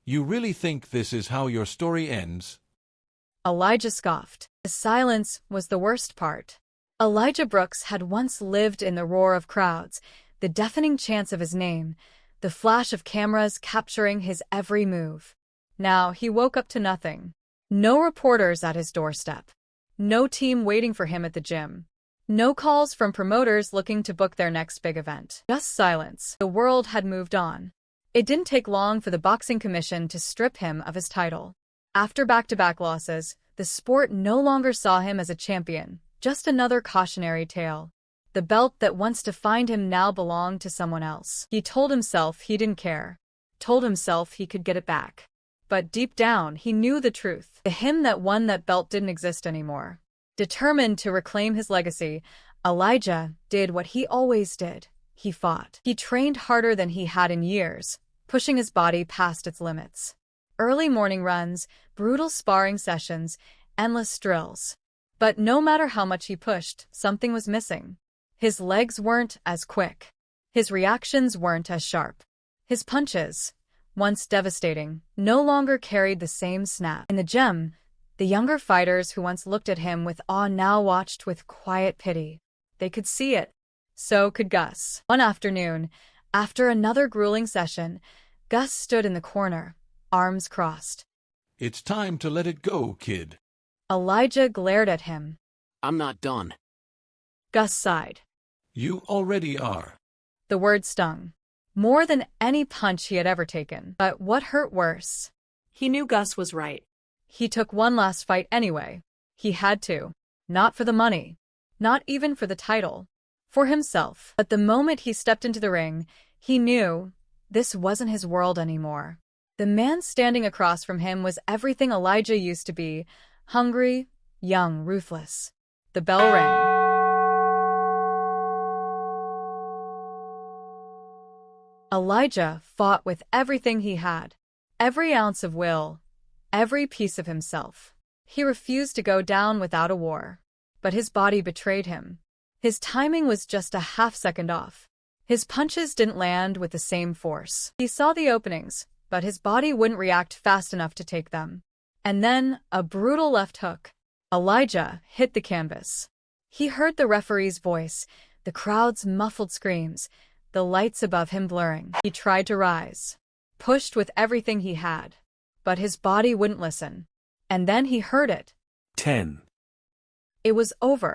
You really think this is how your story ends? Elijah scoffed. The silence was the worst part. Elijah Brooks had once lived in the roar of crowds, the deafening chants of his name, the flash of cameras capturing his every move. Now he woke up to nothing. No reporters at his doorstep. No team waiting for him at the gym. No calls from promoters looking to book their next big event. Just silence. The world had moved on. It didn't take long for the boxing commission to strip him of his title. After back-to-back losses, the sport no longer saw him as a champion, just another cautionary tale. The belt that once defined him now belonged to someone else. He told himself he didn't care. Told himself he could get it back. But deep down, he knew the truth. The him that won that belt didn't exist anymore. Determined to reclaim his legacy, Elijah did what he always did. He fought. He trained harder than he had in years, pushing his body past its limits. Early morning runs, brutal sparring sessions, endless drills. But no matter how much he pushed, something was missing. His legs weren't as quick. His reactions weren't as sharp. His punches, once devastating, no longer carried the same snap. In the gym, the younger fighters who once looked at him with awe now watched with quiet pity. They could see it. So could Gus. One afternoon, after another grueling session, Gus stood in the corner, arms crossed. It's time to let it go, kid. Elijah glared at him. I'm not done. Gus sighed. You already are. The word stung. More than any punch he had ever taken. But what hurt worse? He knew Gus was right. He took one last fight anyway. He had to. Not for the money. Not even for the title. For himself. But the moment he stepped into the ring, he knew this wasn't his world anymore. The man standing across from him was everything Elijah used to be. Hungry, young, ruthless. The bell rang. Elijah fought with everything he had. Every ounce of will. Every piece of himself. He refused to go down without a war. But his body betrayed him. His timing was just a half-second off. His punches didn't land with the same force. He saw the openings, but his body wouldn't react fast enough to take them. And then, a brutal left hook. Elijah hit the canvas. He heard the referee's voice, the crowd's muffled screams, the lights above him blurring. He tried to rise, pushed with everything he had. But his body wouldn't listen. And then he heard it. 10. It was over.